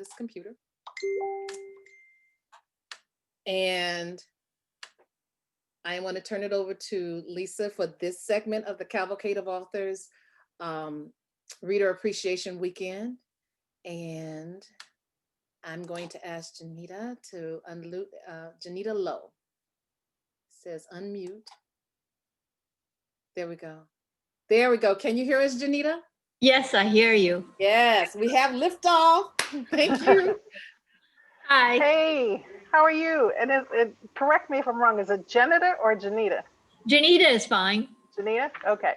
this computer. And I want to turn it over to Lisa for this segment of the Cavalcade of Authors Reader Appreciation Weekend. And I'm going to ask Gennita to unmute, Gennita Lowe. It says unmute. There we go. There we go. Can you hear us, Gennita? Yes, I hear you. Yes, we have liftoff. Thank you. Hi. Hey, how are you? And correct me if I'm wrong. Is it Gennita or Gennita? Gennita is fine. Gennita? Okay.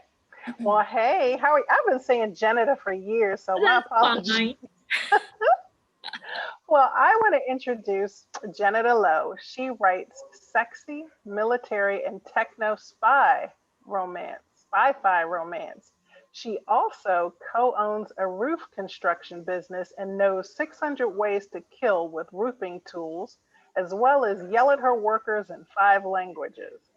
Well, hey, how are you? I've been saying Gennita for years, so my apologies. Well, I want to introduce Gennita Lowe. She writes sexy, military, and techno spy romance, sci-fi romance. She also co-owns a roof construction business and knows 600 ways to kill with roofing tools, as well as yell at her workers in 5 languages.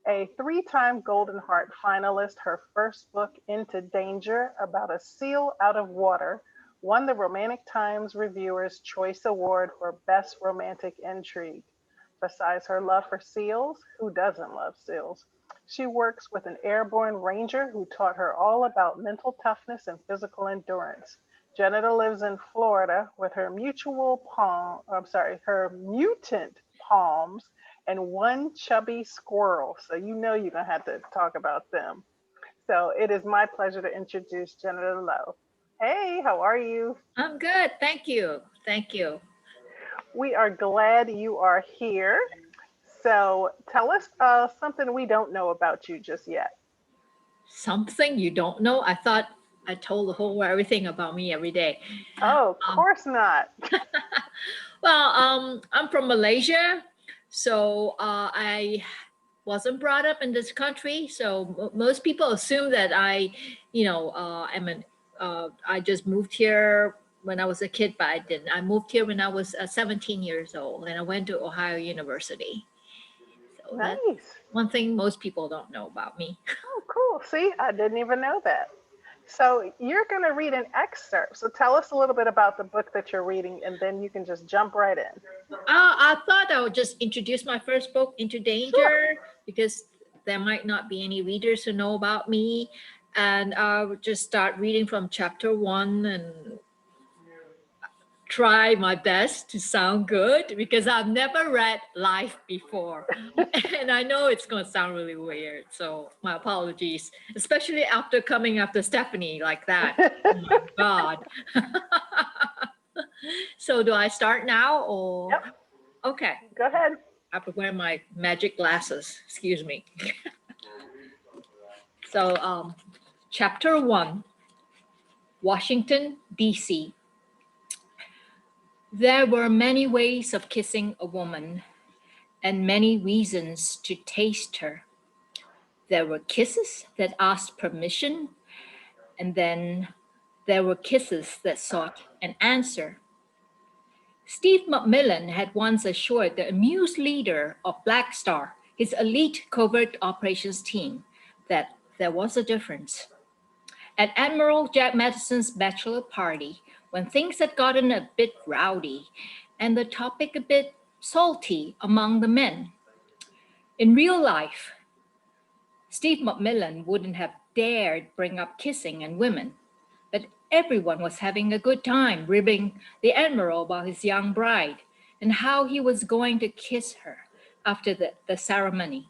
A 3-time Golden Heart finalist, her first book, Into Danger, about a seal out of water, won the Romantic Times Reviewer's Choice Award for Best Romantic Intrigue. Besides her love for seals, who doesn't love seals? She works with an airborne ranger who taught her all about mental toughness and physical endurance. Gennita lives in Florida with her her mutant palms and 1 chubby squirrel. So you know you're gonna have to talk about them. So it is my pleasure to introduce Gennita Lowe. Hey, how are you? I'm good, thank you. Thank you. We are glad you are here. So tell us something we don't know about you just yet. Something you don't know? I thought I told the whole everything about me every day. Oh, of course not. Well, I'm from Malaysia, so I wasn't brought up in this country. So most people assume that I just moved here when I was a kid, but I didn't. I moved here when I was 17 years old, and I went to Ohio University. So Nice. that's one thing most people don't know about me. Oh, cool. See, I didn't even know that. So you're going to read an excerpt. So tell us a little bit about the book that you're reading, and then you can just jump right in. I thought I would just introduce my first book, Into Danger, sure, because there might not be any readers who know about me. And I would just start reading from chapter 1 and try my best to sound good, because I've never read Life before. And I know it's going to sound really weird. So my apologies, especially after coming after Stephanie like that. Oh my God. So do I start now or? Yep. Okay. Go ahead. I have to wear my magic glasses. Excuse me. So chapter 1, Washington, D.C. There were many ways of kissing a woman and many reasons to taste her. There were kisses that asked permission, and then there were kisses that sought an answer. Steve McMillan had once assured the amused leader of Black Star, his elite covert operations team, that there was a difference. At Admiral Jack Madison's bachelor party, when things had gotten a bit rowdy and the topic a bit salty among the men, in real life, Steve McMillan wouldn't have dared bring up kissing and women, but everyone was having a good time ribbing the Admiral about his young bride and how he was going to kiss her after the ceremony.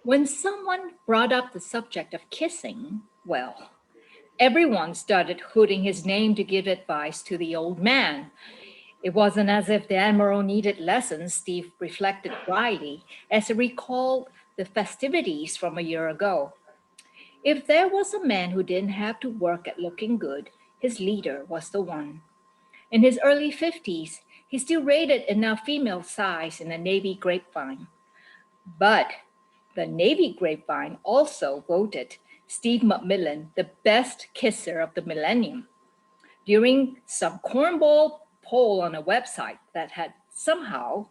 When someone brought up the subject of kissing, well, everyone started hooting his name to give advice to the old man. It wasn't as if the Admiral needed lessons, Steve reflected dryly as he recalled the festivities from a year ago. If there was a man who didn't have to work at looking good, his leader was the one. In his early 50s, he still rated enough female size in the Navy grapevine. But the Navy grapevine also voted Steve McMillan the best kisser of the millennium during some cornball poll on a website that had somehow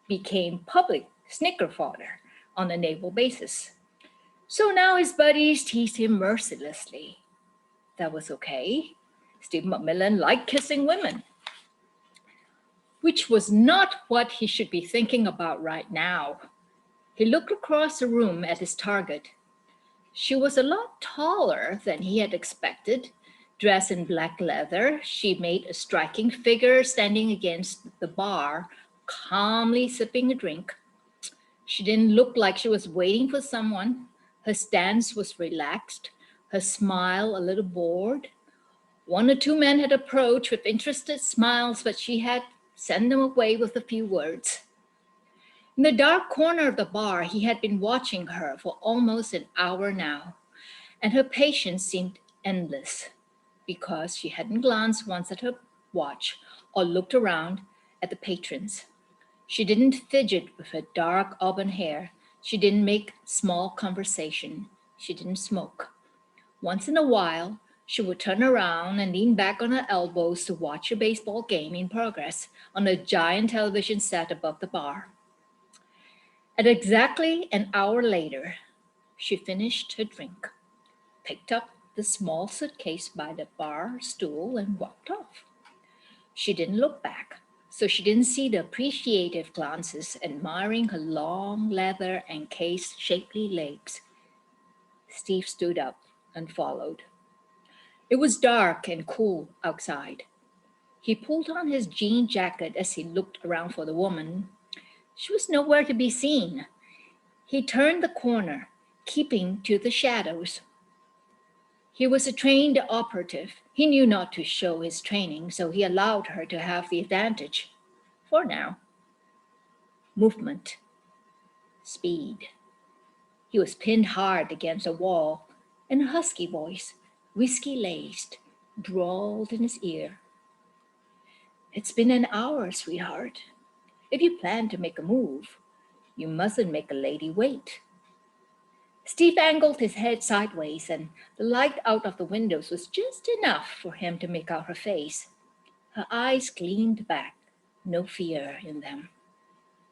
became public snicker fodder on a naval basis. So now his buddies teased him mercilessly. That was okay. Steve McMillan liked kissing women. which was not what he should be thinking about right now. He looked across the room at his target. She was a lot taller than he had expected. Dressed in black leather, she made a striking figure standing against the bar, calmly sipping a drink. She didn't look like she was waiting for someone. Her stance was relaxed, her smile a little bored. One or two men had approached with interested smiles, but she had sent them away with a few words. In the dark corner of the bar, he had been watching her for almost an hour now, and her patience seemed endless because she hadn't glanced once at her watch or looked around at the patrons. She didn't fidget with her dark auburn hair. She didn't make small conversation. She didn't smoke. Once in a while, she would turn around and lean back on her elbows to watch a baseball game in progress on a giant television set above the bar. At exactly an hour later, she finished her drink, picked up the small suitcase by the bar stool, and walked off. She didn't look back, so she didn't see the appreciative glances admiring her long leather and case shapely legs. Steve stood up and followed. It was dark and cool outside. He pulled on his jean jacket as he looked around for the woman. She was nowhere to be seen. He turned the corner, keeping to the shadows. He was a trained operative. He knew not to show his training, so he allowed her to have the advantage. For now. Movement. Speed. He was pinned hard against a wall, and a husky voice, whiskey-laced, drawled in his ear. "It's been an hour, sweetheart. If you plan to make a move, you mustn't make a lady wait." Steve angled his head sideways, and the light out of the windows was just enough for him to make out her face. Her eyes gleamed back, no fear in them.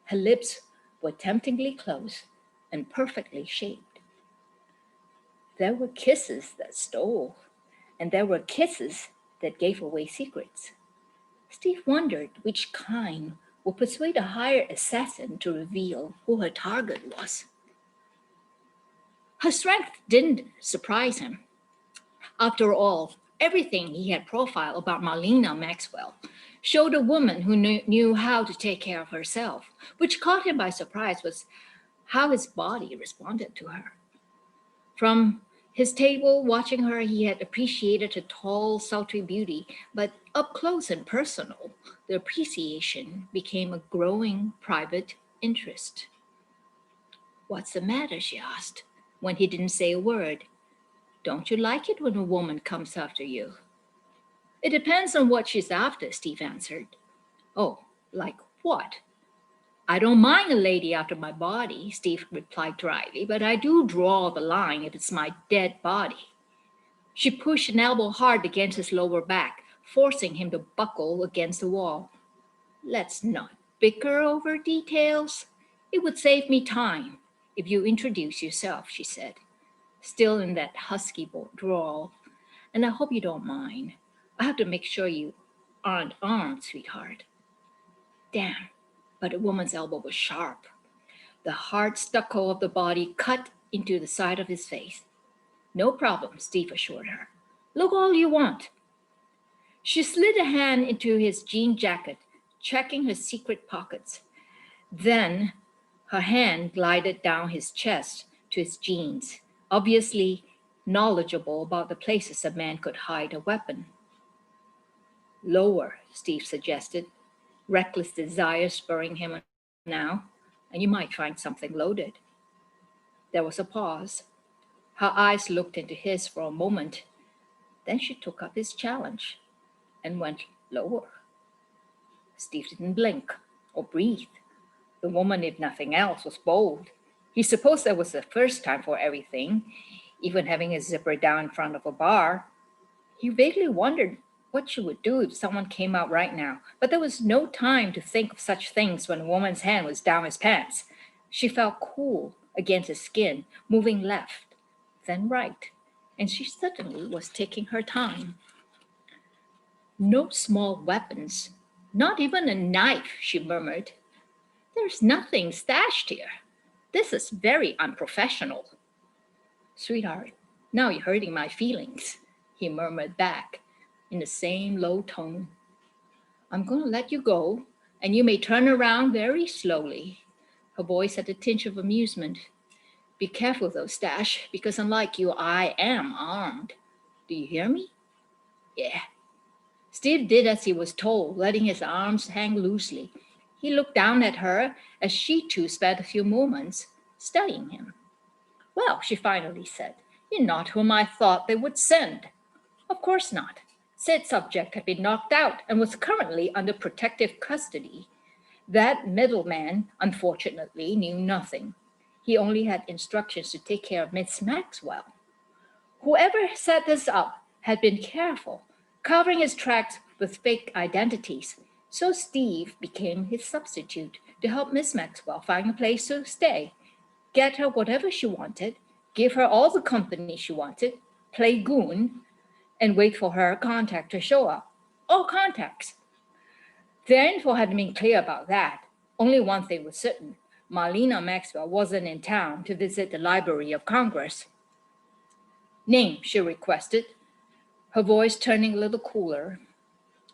Her lips were temptingly close and perfectly shaped. There were kisses that stole, and there were kisses that gave away secrets. Steve wondered which kind would persuade a hired assassin to reveal who her target was. Her strength didn't surprise him. After all, everything he had profiled about Marlena Maxwell showed a woman who knew how to take care of herself. Which caught him by surprise was how his body responded to her. From his table, watching her, he had appreciated her tall, sultry beauty, but up close and personal, the appreciation became a growing private interest. "What's the matter?" she asked, when he didn't say a word. "Don't you like it when a woman comes after you?" "It depends on what she's after," Steve answered. "Oh, like what?" "I don't mind a lady after my body," Steve replied dryly, "but I do draw the line if it's my dead body." She pushed an elbow hard against his lower back, forcing him to buckle against the wall. "Let's not bicker over details. It would save me time if you introduce yourself," she said, still in that husky drawl. "And I hope you don't mind. I have to make sure you aren't armed, sweetheart." Damn, but a woman's elbow was sharp. The hard stucco of the body cut into the side of his face. "No problem," Steve assured her. "Look all you want." She slid a hand into his jean jacket, checking her secret pockets. Then her hand glided down his chest to his jeans, obviously knowledgeable about the places a man could hide a weapon. "Lower," Steve suggested, reckless desire spurring him now, "and you might find something loaded." There was a pause. Her eyes looked into his for a moment. Then she took up his challenge and went lower. Steve didn't blink or breathe. The woman, if nothing else, was bold. He supposed that was the first time for everything, even having a zipper down in front of a bar. He vaguely wondered what she would do if someone came out right now, but there was no time to think of such things when a woman's hand was down his pants. She felt cool against his skin, moving left, then right, and she certainly was taking her time. No small weapons, Not even a knife, she murmured. There's nothing stashed here. This is very unprofessional. Sweetheart, now you're hurting my feelings, he murmured back in the same low tone. I'm going to let you go, and you may turn around very slowly. Her voice had a tinge of amusement. Be careful though, Stash, because unlike you, I am armed. Do you hear me? Yeah. Steve did as he was told, letting his arms hang loosely. He looked down at her as she too spent a few moments studying him. Well, she finally said, you're not whom I thought they would send. Of course not. Said subject had been knocked out and was currently under protective custody. That middleman, unfortunately, knew nothing. He only had instructions to take care of Miss Maxwell. Whoever set this up had been careful, covering his tracks with fake identities. So Steve became his substitute to help Miss Maxwell find a place to stay, get her whatever she wanted, give her all the company she wanted, play goon, and wait for her contact to show up. All contacts. Their info had been clear about that. Only one thing was certain. Marlena Maxwell wasn't in town to visit the Library of Congress. Name, she requested, her voice turning a little cooler.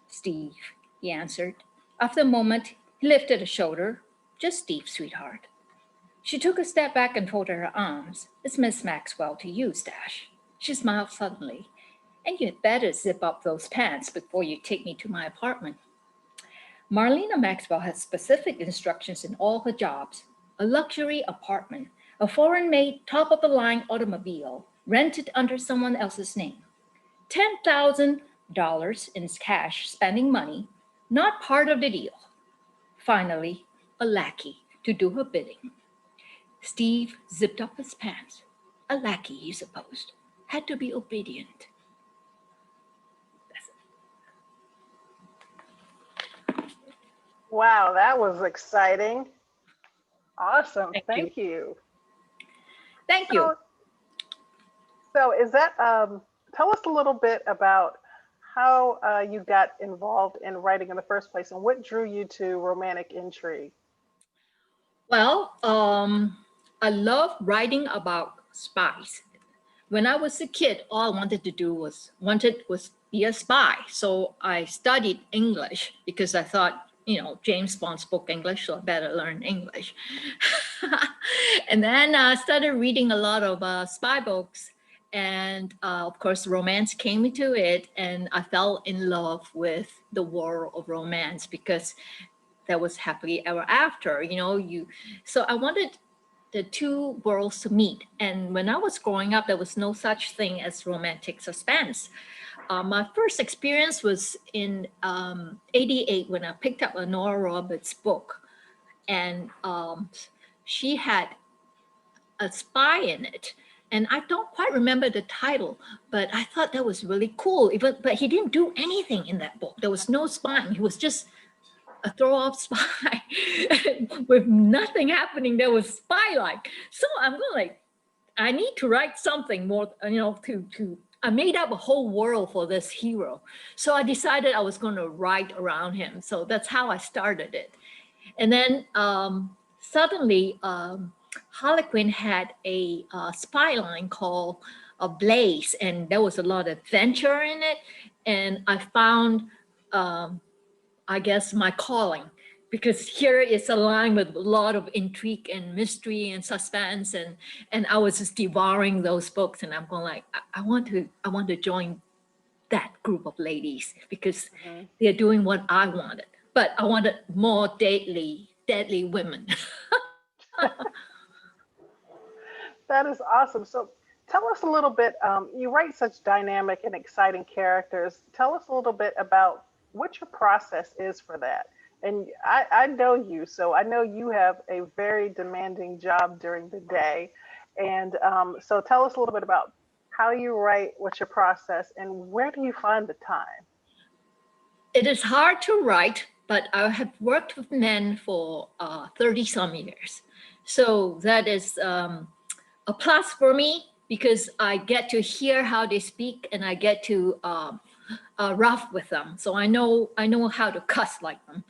Steve, he answered. After a moment, he lifted a shoulder. Just Steve, sweetheart. She took a step back and folded her arms. It's Miss Maxwell to you, Stash. She smiled suddenly. And you had better zip up those pants before you take me to my apartment. Marlena Maxwell had specific instructions in all her jobs. A luxury apartment, a foreign-made, top-of-the-line automobile, rented under someone else's name. $10,000 in cash spending money, not part of the deal. Finally, a lackey to do her bidding. Steve zipped up his pants. A lackey, he supposed, had to be obedient. Wow, that was exciting. Awesome. Thank you. Thank you. Thank you. So is that, tell us a little bit about how you got involved in writing in the first place and what drew you to romantic intrigue? Well, I love writing about spies. When I was a kid, all I wanted to do was be a spy. So I studied English because I thought, James Bond spoke English, so I better learn English. And then I started reading a lot of spy books. And of course, romance came into it. And I fell in love with the world of romance because that was happily ever after, So I wanted the two worlds to meet. And when I was growing up, there was no such thing as romantic suspense. My first experience was in '88 when I picked up a Nora Roberts book. And she had a spy in it. And I don't quite remember the title, but I thought that was really cool. But he didn't do anything in that book. There was no spying. He was just a throw-off spy with nothing happening that was spy-like. So I'm going like, I need to write something more, I made up a whole world for this hero. So I decided I was going to write around him. So that's how I started it. And then suddenly Harlequin had a spy line called Blaze, and there was a lot of adventure in it. And I found I guess, my calling, because here it's aligned with a lot of intrigue and mystery and suspense, and I was just devouring those books, and I'm going like, I want to join that group of ladies because they're doing what I wanted, but I wanted more deadly women. That is awesome. So tell us a little bit, you write such dynamic and exciting characters. Tell us a little bit about what your process is for that. And I know you, so I know you have a very demanding job during the day. And so tell us a little bit about how you write, what's your process, and where do you find the time? It is hard to write, but I have worked with men for 30 some years. So that is a plus for me because I get to hear how they speak and I get to rough with them. So I know how to cuss like them.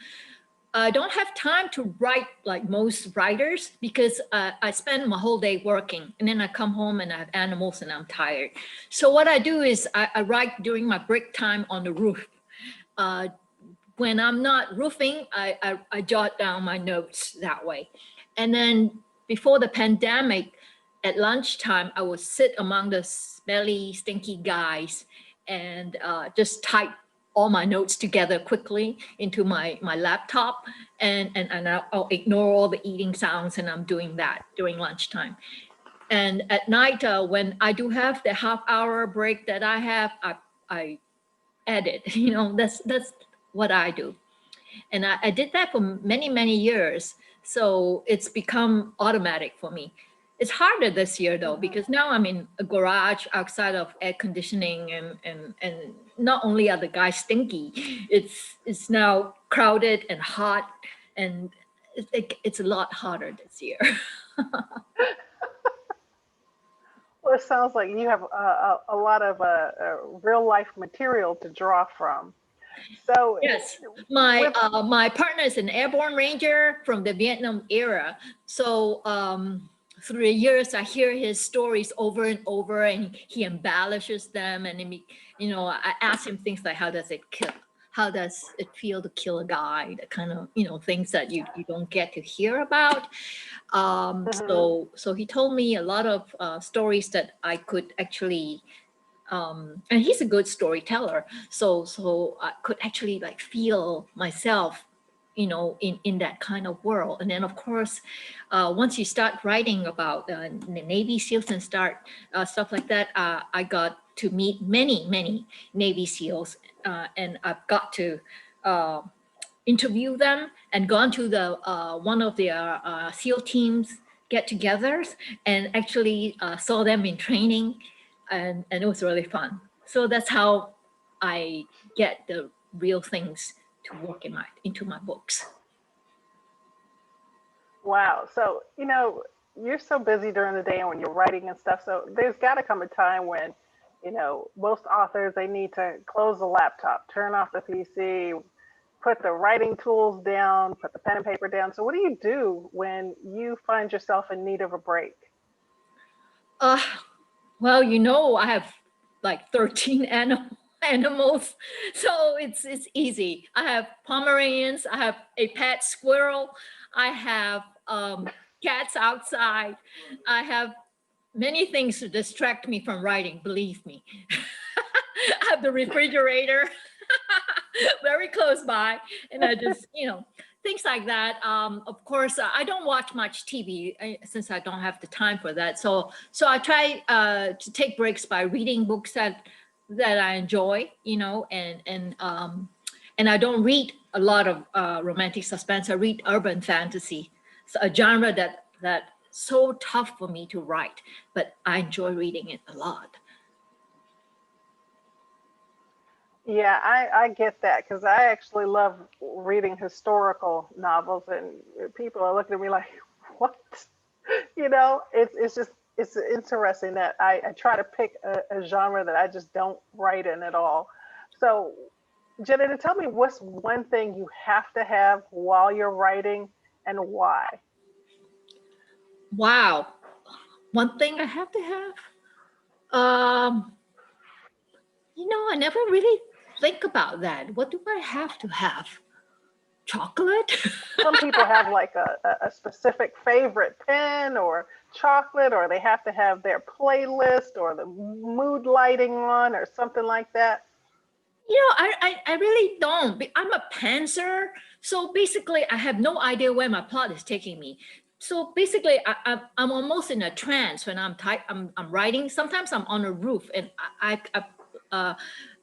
I don't have time to write like most writers because I spend my whole day working, and then I come home and I have animals and I'm tired. So what I do is I write during my break time on the roof. Uh, when I'm not roofing, I jot down my notes that way. And then before the pandemic, at lunchtime, I would sit among the smelly, stinky guys and just type all my notes together quickly into my laptop. And I'll ignore all the eating sounds, and I'm doing that during lunchtime. And at night, when I do have the half-hour break that I have, I edit. That's what I do. And I did that for many, many years. So it's become automatic for me. It's harder this year though, because now I'm in a garage outside of air conditioning, and not only are the guys stinky, it's now crowded and hot, and it's a lot harder this year. Well, it sounds like you have a lot of real life material to draw from. So, Yes, my with my partner is an airborne ranger from the Vietnam era. So through the years, I hear his stories over and over, and he embellishes them. And I ask him things like, how does it feel to kill a guy? The kind of things that you don't get to hear about. Mhm. So he told me a lot of stories that I could actually and he's a good storyteller, so I could actually like feel myself in that kind of world. And then of course once you start writing about the Navy SEALs and start stuff like that, I got to meet many Navy SEALs, and I've got to uh, interview them and gone to the one of their SEAL teams get-togethers, and actually saw them in training, and it was really fun. So that's how I get the real things to work into my books. Wow. So, you're so busy during the day and when you're writing and stuff. So, there's got to come a time when, most authors, they need to close the laptop, turn off the PC, put the writing tools down, put the pen and paper down. So, what do you do when you find yourself in need of a break? Uh, well, I have like 13 animals, so it's easy. I have Pomeranians, I have a pet squirrel, I have cats outside, I have many things to distract me from writing, believe me. I have the refrigerator very close by, and I just, things like that. Of course, I don't watch much TV since I don't have the time for that. So I try to take breaks by reading books that I enjoy, and I don't read a lot of romantic suspense. I read urban fantasy, so a genre that so tough for me to write, but I enjoy reading it a lot. Yeah, I get that because I actually love reading historical novels, and people are looking at me like, "What?" It's interesting that I try to pick a genre that I just don't write in at all. So, Jenna, tell me what's one thing you have to have while you're writing and why? Wow, one thing I have to have. Um, I never really think about that. What do I have to have? Chocolate? Some people have like a specific favorite pen or chocolate, or they have to have their playlist or the mood lighting on or something like that. I really don't. I'm a pantser. So basically, I have no idea where my plot is taking me. So basically, I'm almost in a trance when I'm writing. Sometimes I'm on a roof, and uh,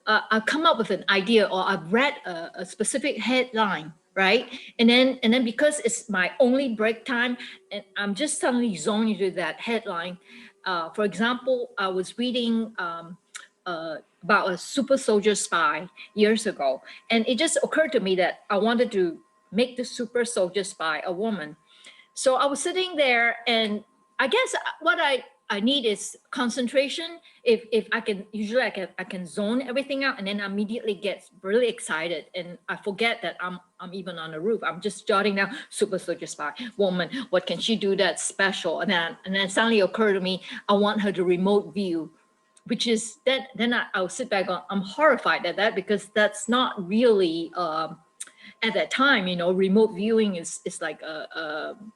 I've come up with an idea, or I've read a specific headline, right? And then because it's my only break time, and I'm just suddenly zoned into that headline. For example, I was reading about a super soldier spy years ago, and it just occurred to me that I wanted to make the super soldier spy a woman. So I was sitting there, and I guess what I I need is concentration. If I can, usually I can zone everything out, and then immediately get really excited, and I forget that I'm even on the roof. I'm just jotting down super soldier spy woman. What can she do that's special? And then suddenly occurred to me, I want her to remote view, which is that. Then I'll sit back on. I'm horrified at that because that's not really. At that time, you know, remote viewing is like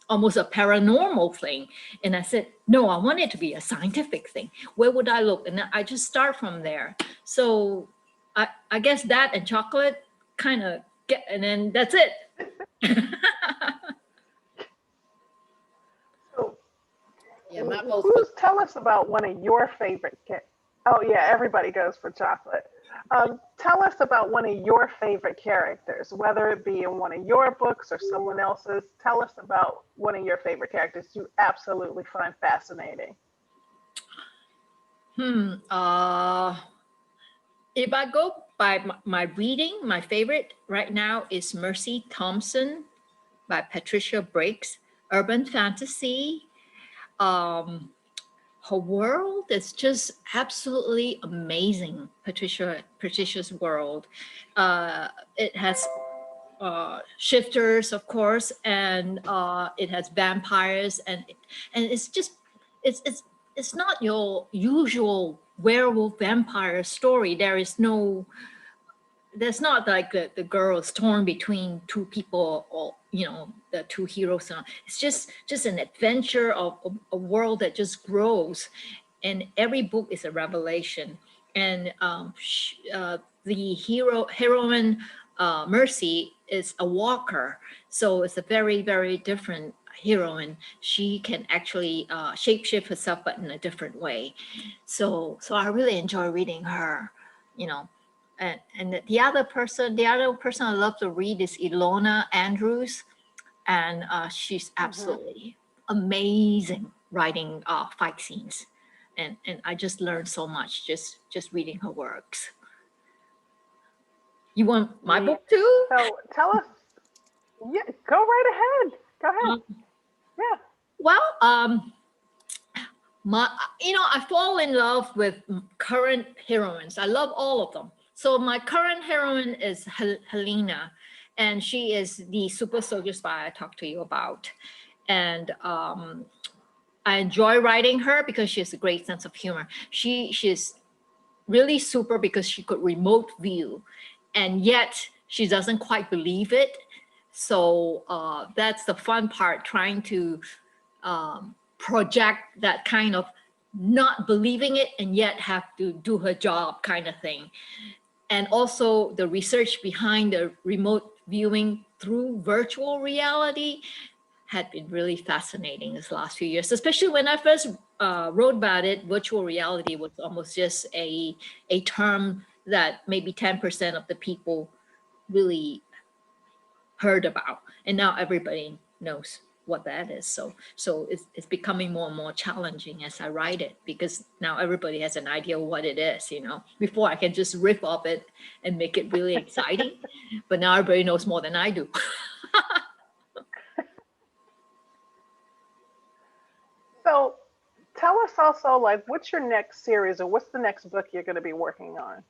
almost a paranormal thing. And I said, no, I want it to be a scientific thing. Where would I look? And I just start from there. So I guess that and chocolate kind of get, and then that's it. So, Yeah, my vote's for tell us about one of your favorite. Oh yeah, everybody goes for chocolate. Tell us about one of your favorite characters, whether it be in one of your books or someone else's. Tell us about one of your favorite characters you absolutely find fascinating. If I go by my reading, my favorite right now is Mercy Thompson by Patricia Briggs, urban fantasy. Her world is just absolutely amazing. Patricia's world. It has shifters, of course, and it has vampires, and it's just it's not your usual werewolf vampire story. There's not like the girl is torn between two people, or you know, the two heroes. It's just an adventure of a world that just grows, and every book is a revelation. And the heroine Mercy is a walker, so it's a very, very different heroine. She can actually shapeshift herself, but in a different way. So I really enjoy reading her, you know. And the other person I love to read is Ilona Andrews, and she's absolutely amazing writing fight scenes, and I just learned so much just reading her works. You want my book too? So tell us. Yeah, go right ahead. Go ahead. Yeah. Well, I fall in love with current heroines. I love all of them. So my current heroine is Helena, and she is the super soldier spy I talked to you about. And I enjoy writing her because she has a great sense of humor. She's really super because she could remote view, and yet she doesn't quite believe it. So that's the fun part, trying to project that kind of not believing it and yet have to do her job kind of thing. And also the research behind the remote viewing through virtual reality had been really fascinating this last few years, especially when I first wrote about it. Virtual reality was almost just a term that maybe 10% of the people really heard about, and now everybody knows what that is. So it's becoming more and more challenging as I write it, because now everybody has an idea what it is. You know, before I can just riff off it and make it really exciting, but now everybody knows more than I do. So tell us also, like, what's your next series or what's the next book you're going to be working on?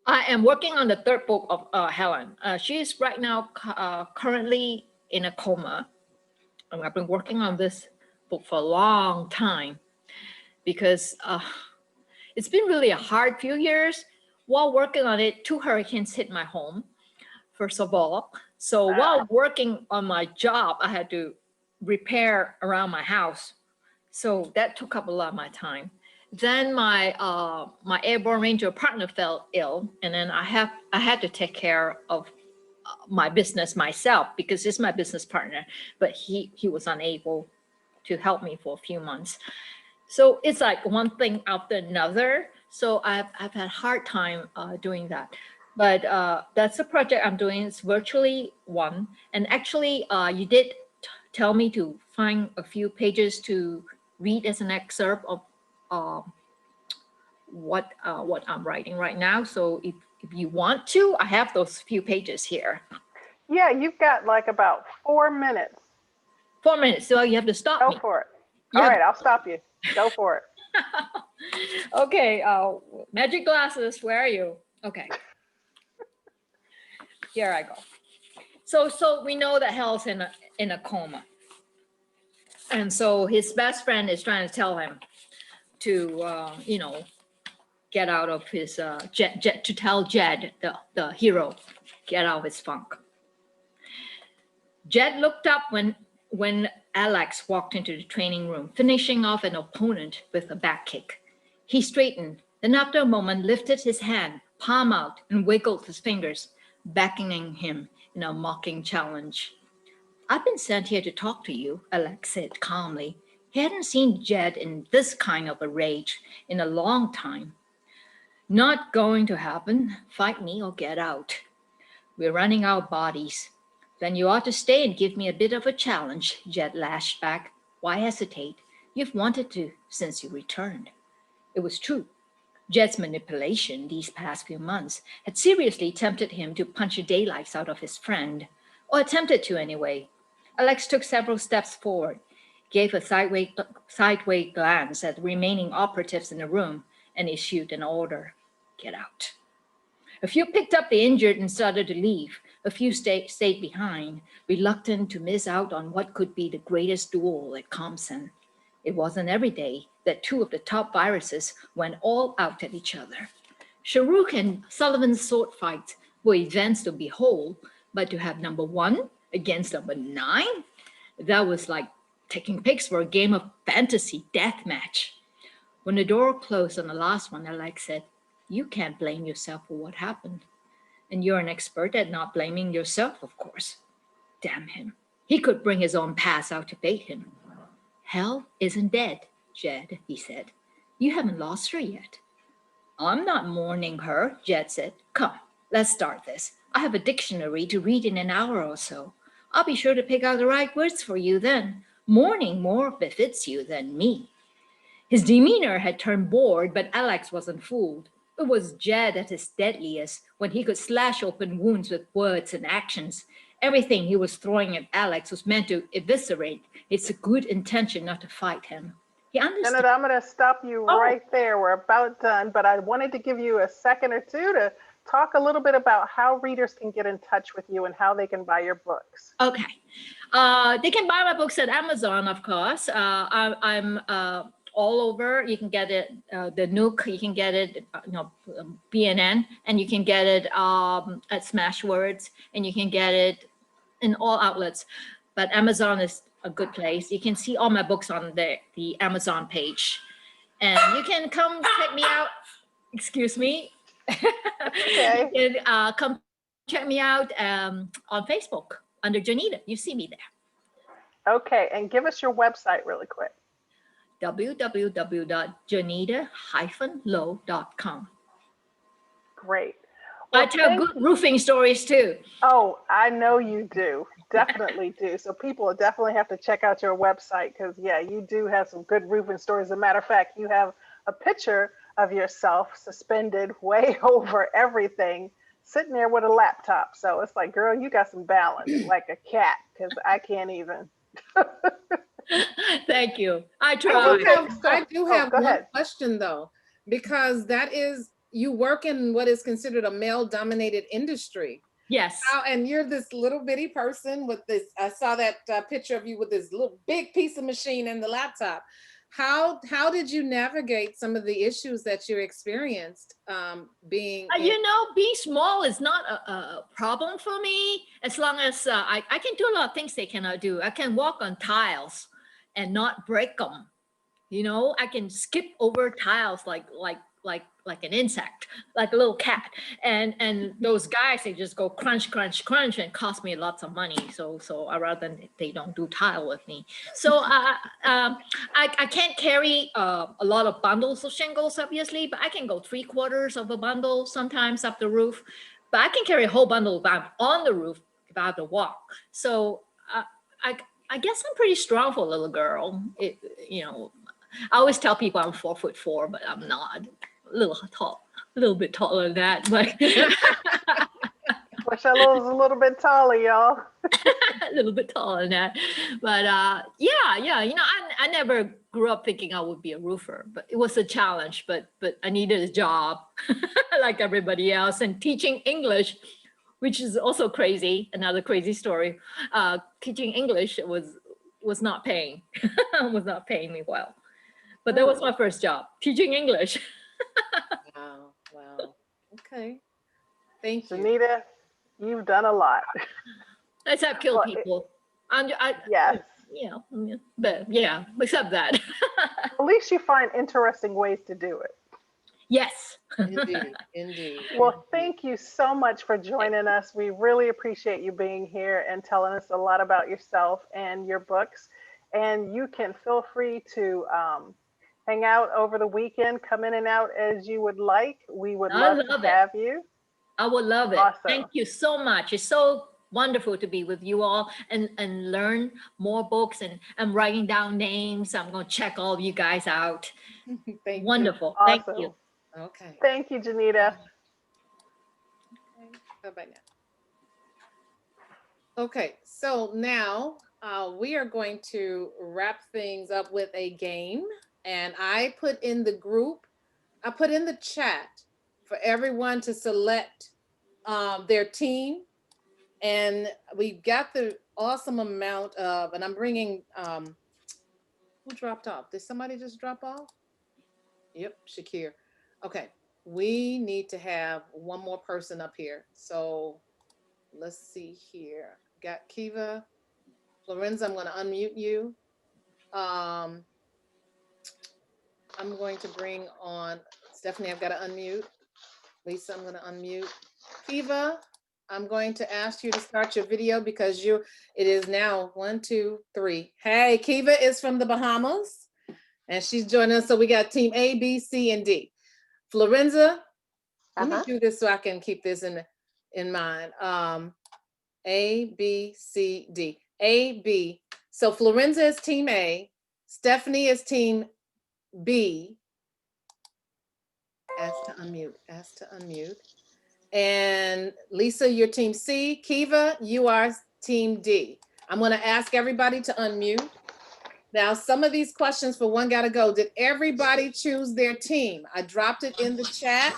I am working on the third book of Helen. She is right now currently in a coma. And I've been working on this book for a long time because it's been really a hard few years. While working on it, 2 hurricanes hit my home, first of all. So while working on my job, I had to repair around my house. So that took up a lot of my time. Then my airborne ranger partner fell ill, and then I had to take care of my business myself, because he's my business partner, but he was unable to help me for a few months. So it's like one thing after another. So I've had a hard time doing that. But that's a project I'm doing. It's virtually one. And actually, you did tell me to find a few pages to read as an excerpt of what I'm writing right now. So if you want to, I have those few pages here. Yeah, you've got like about 4 minutes. 4 minutes, so you have to stop Go me. for it. All right, I'll stop you. Go for it. Okay, magic glasses, where are you? Okay, here I go. So we know that Hal's in a coma. And so his best friend is trying to tell him to, get out of his, to tell Jed, the hero, get out of his funk. Jed looked up when Alex walked into the training room, finishing off an opponent with a back kick. He straightened, then after a moment lifted his hand, palm out, and wiggled his fingers, beckoning him in a mocking challenge. I've been sent here to talk to you, Alex said calmly. He hadn't seen Jed in this kind of a rage in a long time. Not going to happen. Fight me or get out. We're running out of bodies. Then you ought to stay and give me a bit of a challenge, Jed lashed back. Why hesitate? You've wanted to since you returned. It was true. Jed's manipulation these past few months had seriously tempted him to punch the daylights out of his friend, or attempted to anyway. Alex took several steps forward, gave a sideways glance at the remaining operatives in the room, and issued an order. Get out. A few picked up the injured and started to leave. A few stayed behind, reluctant to miss out on what could be the greatest duel at Compson. It wasn't every day that two of the top viruses went all out at each other. Sharuk and Sullivan's sword fights were events to behold, but to have number 1 against number 9, that was like taking pics for a game of fantasy death match. When the door closed on the last one, Alex said, you can't blame yourself for what happened. And you're an expert at not blaming yourself, of course. Damn him. He could bring his own past out to bait him. Hell isn't dead, Jed, he said. You haven't lost her yet. I'm not mourning her, Jed said. Come, let's start this. I have a dictionary to read in an hour or so. I'll be sure to pick out the right words for you then. Mourning more befits you than me. His demeanor had turned bored, but Alex wasn't fooled. It was Jed at his deadliest, when he could slash open wounds with words and actions. Everything he was throwing at Alex was meant to eviscerate. It's a good intention not to fight him. He understood. Gennita, I'm going to stop you right there. We're about done, but I wanted to give you a second or two to talk a little bit about how readers can get in touch with you and how they can buy your books. Okay. They can buy my books at Amazon, of course. I'm all over. You can get it, the Nook, you can get it, BNN, and you can get it at Smashwords, and you can get it in all outlets. But Amazon is a good place. You can see all my books on the Amazon page. And you can come check me out. Excuse me. Okay. You can come check me out on Facebook under Gennita. You see me there. Okay, and give us your website really quick. www.gennita-low.com. Great. I tell good roofing stories too. Oh, I know you do. Definitely do. So people definitely have to check out your website because, yeah, you do have some good roofing stories. As a matter of fact, you have a picture of yourself suspended way over everything, sitting there with a laptop. So it's like, girl, you got some balance like a cat because I can't even. Thank you. I I try. do have go one ahead. question though, because that is, you work in what is considered a male-dominated industry. Yes. And you're this little bitty person with this, I saw that picture of you with this little big piece of machine in the laptop. How did you navigate some of the issues that you experienced being? Being small is not a problem for me as long as I can do a lot of things they cannot do. I can walk on tiles and not break them. I can skip over tiles like an insect, like a little cat. And those guys, they just go crunch, crunch, crunch and cost me lots of money. So I rather they don't do tile with me. So I can't carry a lot of bundles of shingles, obviously, but I can go 3/4 of a bundle sometimes up the roof. But I can carry a whole bundle if I'm on the roof if I have to walk. So I guess I'm pretty strong for a little girl. I always tell people I'm 4'4", but I'm not. A little bit taller than that, but Wish I was a little bit taller, y'all. A little bit taller than that. But yeah, I never grew up thinking I would be a roofer, but it was a challenge. But I needed a job like everybody else, and teaching English, which is also crazy. Another crazy story. Teaching English was not paying, was not paying me well. But that was my first job, teaching English. Wow. Wow. Okay. Thank you. Gennita, you've done a lot. Let's have killed Well, people. yes. But yeah, except that. At least you find interesting ways to do it. Yes. Indeed. Indeed. Well, Indeed. thank you so much for joining us. We really appreciate you being here and telling us a lot about yourself and your books. And you can feel free to hang out over the weekend, come in and out as you would like. We would I love to love it. have you. I would love it. Awesome. Thank you so much. It's so wonderful to be with you all and learn more books, and I'm writing down names. I'm going to check all of you guys out. Thank Wonderful. Thank Awesome. you. you. Okay. Thank you, Gennita. Bye bye now. Okay. So now we are going to wrap things up with a game. And I put in the group, I put in the chat for everyone to select their team. And we got the awesome amount of, and I'm bringing, who dropped off? Did somebody just drop off? Yep, Shakir. Okay, we need to have one more person up here. So let's see here. Got Kiva. Lorenza, I'm going to unmute you. I'm going to bring on Stephanie. I've got to unmute. Lisa, I'm going to unmute. Kiva, I'm going to ask you to start your video because it is now 1, 2, 3. Hey, Kiva is from the Bahamas and she's joining us. So we got team A, B, C, and D. Florenza, let me do this so I can keep this in mind. A, B, C, D. A, B. So Florenza is team A. Stephanie is team B. Ask to unmute. Ask to unmute. And Lisa, you're team C. Kiva, you are team D. I'm going to ask everybody to unmute. Now, some of these questions for One Gotta Go. Did everybody choose their team? I dropped it in the chat.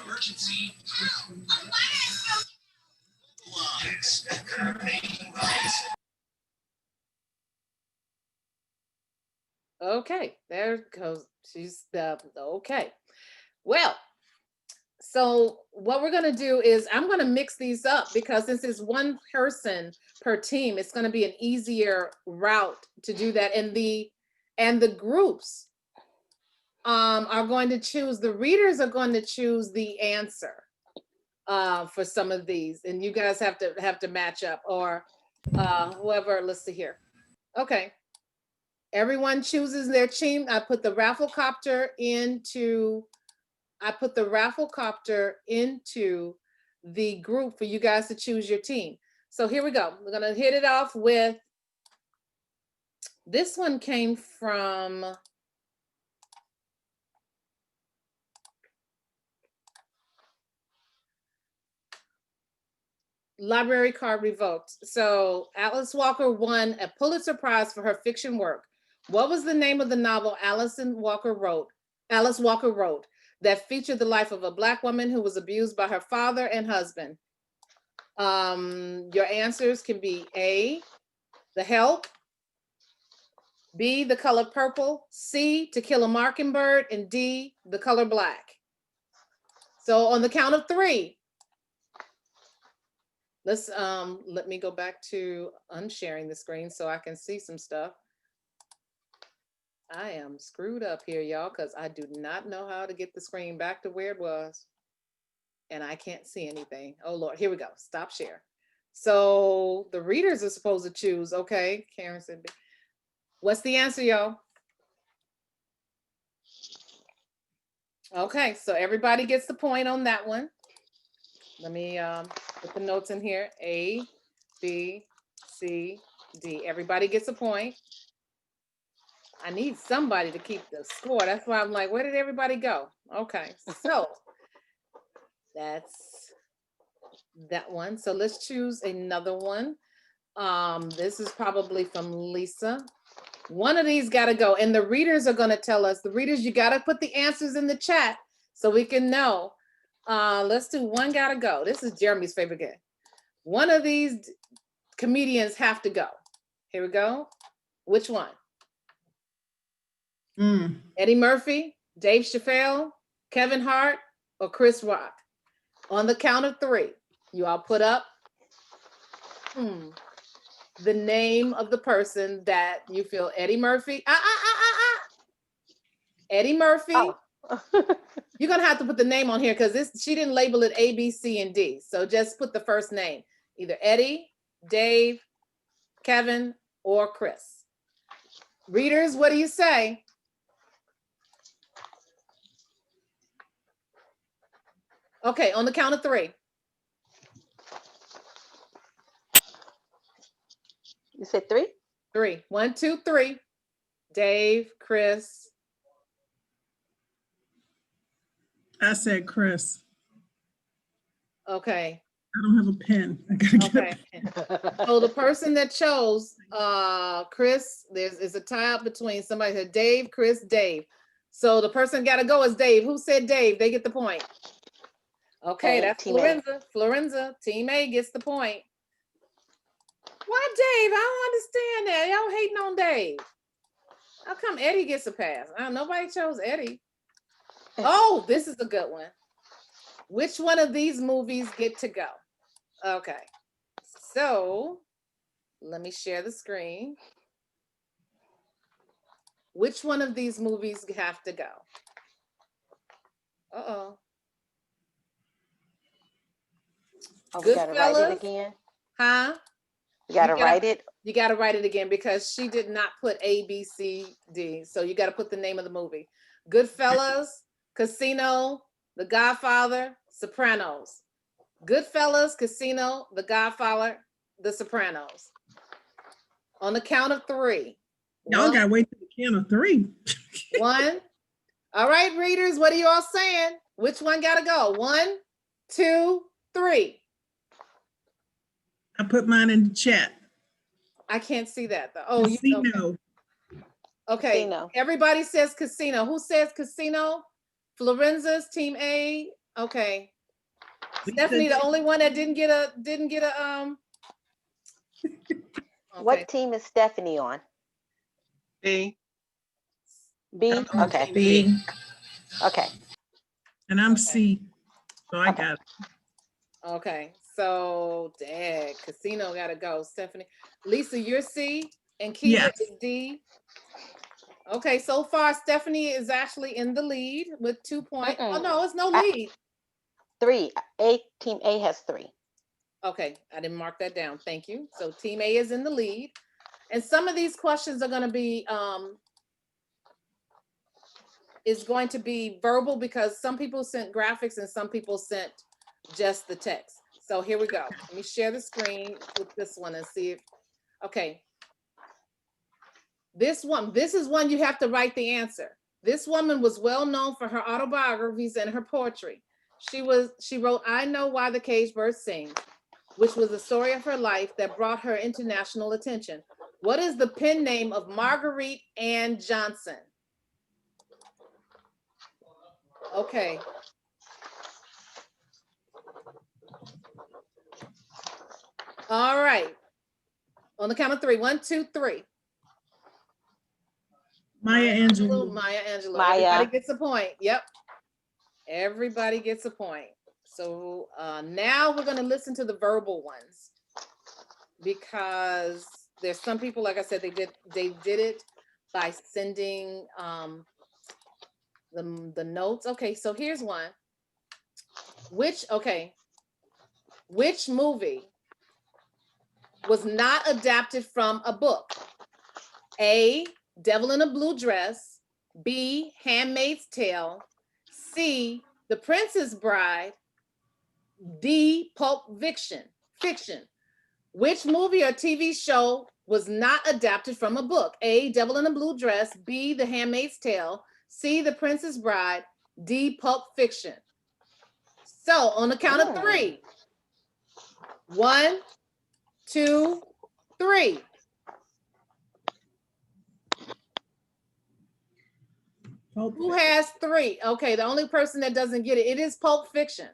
Okay, there goes. She's okay. Well, so what we're going to do is I'm going to mix these up because since it's one person per team, it's going to be an easier route to do that. And the groups are going to choose, the readers are going to choose the answer for some of these. And you guys have to match up, or whoever, let's see here. Okay. Everyone chooses their team. I put the raffle copter into the group for you guys to choose your team. So here we go. We're gonna hit it off with, this one came from Library Card Revoked. So Alice Walker won a Pulitzer Prize for her fiction work. What was the name of the novel Alice Walker wrote that featured the life of a Black woman who was abused by her father and husband? Your answers can be A, The Help, B, The Color Purple, C, To Kill a Mockingbird, and D, The Color Black. So on the count of 3, let's let me go back to unsharing the screen so I can see some stuff. I am screwed up here, y'all, because I do not know how to get the screen back to where it was. And I can't see anything. Oh Lord, here we go. Stop share. So the readers are supposed to choose. Okay, Karen said, what's the answer, y'all? Okay, so everybody gets the point on that one. Let me put the notes in here. A, B, C, D. Everybody gets a point. I need somebody to keep the score. That's why I'm like, where did everybody go? Okay, so that's that one. So let's choose another one. This is probably from Lisa. One of these got to go. And the readers are going to tell us. The readers, you got to put the answers in the chat so we can know. Let's do one got to go. This is Jeremy's favorite game. One of these comedians have to go. Here we go. Which one? Eddie Murphy, Dave Chappelle, Kevin Hart, or Chris Rock? On the count of 3, you all put up the name of the person that you feel. Eddie Murphy. Eddie Murphy. Oh. You're gonna have to put the name on here because she didn't label it A, B, C, and D. So just put the first name, either Eddie, Dave, Kevin, or Chris. Readers, what do you say? Okay, on the count of 3. You said 3? 3. 1, 2, 3. Dave, Chris. I said Chris. Okay. I don't have a pen. I gotta get Okay. So the person that chose Chris, there's a tie up between somebody said Dave, Chris, Dave. So the person got to go is Dave. Who said Dave? They get the point. Okay, that's Team A. Florenza. Florenza, Team A gets the point. Why Dave? I don't understand that. Y'all hating on Dave. How come Eddie gets a pass? Nobody chose Eddie. Oh, this is a good one. Which one of these movies get to go? Okay, so let me share the screen. Which one of these movies have to go? Uh-oh. Oh, we gotta write Goodfellas. it again? Huh? We gotta write it? You gotta write it again because she did not put A, B, C, D. So you gotta put the name of the movie. Goodfellas, Casino, The Godfather, Sopranos. Goodfellas, Casino, The Godfather, The Sopranos. On the count of 3. Y'all gotta wait till the count of 3. 1. All right, readers, what are you all saying? Which one gotta go? 1, 2, 3. I put mine in the chat. I can't see that though. Oh, Casino. Okay. Casino. Everybody says Casino. Who says Casino? Florenza's Team A. Okay. Stephanie, the only one that didn't get a Okay. What team is Stephanie on? B. B? I'm on Okay. B. Okay. And I'm C. So I got it. Okay. So dang, Casino gotta go. Stephanie. Lisa, you're C and Keisha Yes. is D. Okay, so far Stephanie is actually in the lead with 2 points. Oh no, it's no lead. 3. Team A has 3. Okay, I didn't mark that down. Thank you. So Team A is in the lead. And some of these questions are going to be verbal because some people sent graphics and some people sent just the text. So here we go. Let me share the screen with this one and see if, okay. This is one you have to write the answer. This woman was well known for her autobiographies and her poetry. She wrote I Know Why the Caged Bird Sings, which was the story of her life that brought her international attention. What is the pen name of Marguerite Ann Johnson? Okay. All right. On the count of 3. 1, 2, 3. Maya Angelou. Maya Angelou. Maya. Everybody gets a point. Yep. Everybody gets a point. So now we're going to listen to the verbal ones because there's some people, like I said, they did it by sending the notes. Okay, so here's one. Which movie was not adapted from a book? A, Devil in a Blue Dress, B, Handmaid's Tale, C, The Princess Bride, D, Pulp Fiction. Which movie or TV show was not adapted from a book? A, Devil in a Blue Dress, B, The Handmaid's Tale, C, The Princess Bride, D, Pulp Fiction. So on the count of 3. 1, 2, 3. Pulp Who Fiction. has 3? Okay, the only person that doesn't get it, it is Pulp Fiction.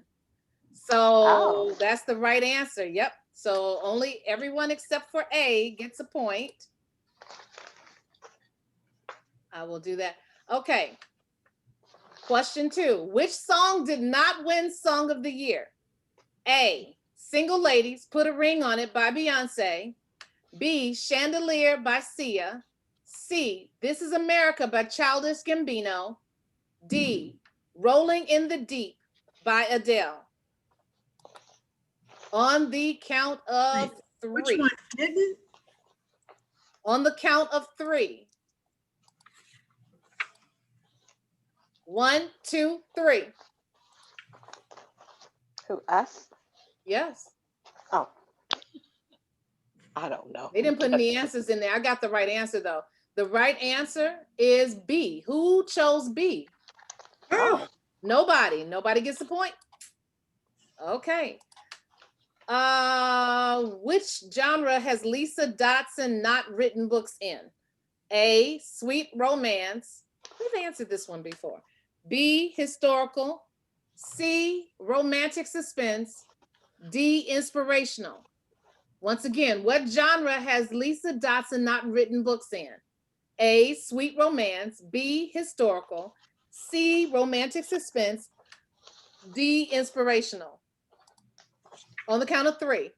So Oh. that's the right answer. Yep. So only everyone except for A gets a point. I will do that. Okay. Question 2. Which song did not win Song of the Year? A, Single Ladies, Put a Ring on It by Beyonce. B, Chandelier by Sia. C, This Is America by Childish Gambino. D, Rolling in the Deep by Adele. On the count of Which 3. one didn't? On the count of 3. 1, 2, 3. Who, us? Yes. Oh. I don't know. They didn't put any answers in there. I got the right answer though. The right answer is B. Who chose B? Oh, Nobody. Nobody gets the point. Okay. Which genre has Lisa Dodson not written books in? A, sweet romance. We've answered this one before. B, historical. C, romantic suspense. D, inspirational. Once again, what genre has Lisa Dodson not written books in? A, sweet romance. B, historical. C, romantic suspense. D, inspirational. On the count of 3.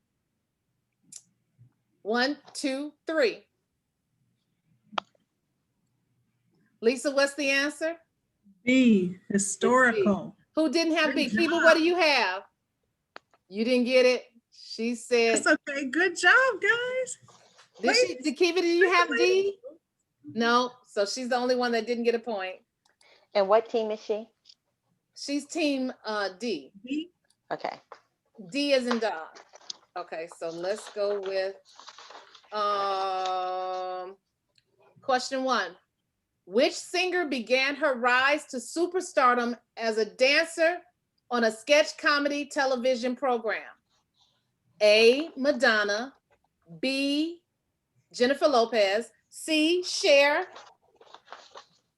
1, 2, 3. Lisa, what's the answer? B, historical. Who didn't have B? Good Kiva, job. what do you have? You didn't get it. She said, That's okay. Good job, guys. did Kiva, did you have D? No, so she's the only one that didn't get a point. And what team is she? She's team D. B, Okay. D as in dog. Okay, so let's go with question 1. Which singer began her rise to superstardom as a dancer on a sketch comedy television program? A, Madonna. B, Jennifer Lopez. C, Cher.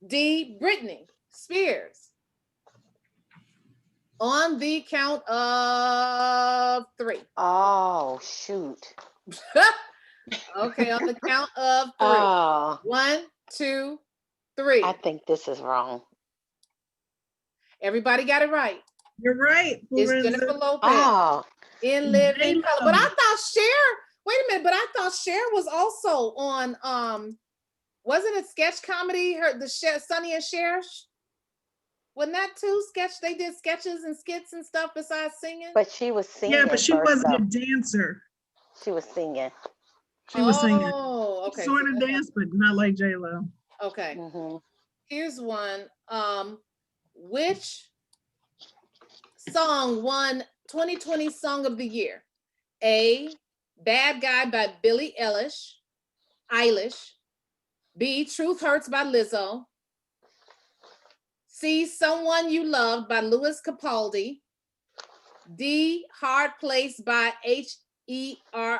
D, Britney Spears. On the count of 3. Oh, shoot. Okay, on the count of 3. Oh, 1, 2, 3. I think this is wrong. Everybody got it right. you're right. It's Who is Jennifer it? Lopez Oh, in Living Color. But I J-Lo. thought Cher, wait a minute, but I thought Cher was also on wasn't it sketch comedy? Sonny and Cher? Wasn't that too sketch? They did sketches and skits and stuff besides singing. but she was singing. Yeah, but she first, wasn't a though. dancer. She was singing. She was singing. Oh, okay. Sort so of that's- dance, but not like J-Lo. Okay. Hmm. Here's one. Which song won 2020 Song of the Year? A, Bad Guy by Billie Eilish. B, Truth Hurts by Lizzo. C, Someone You Love by Louis Capaldi. D, Hard Place by H.E.R.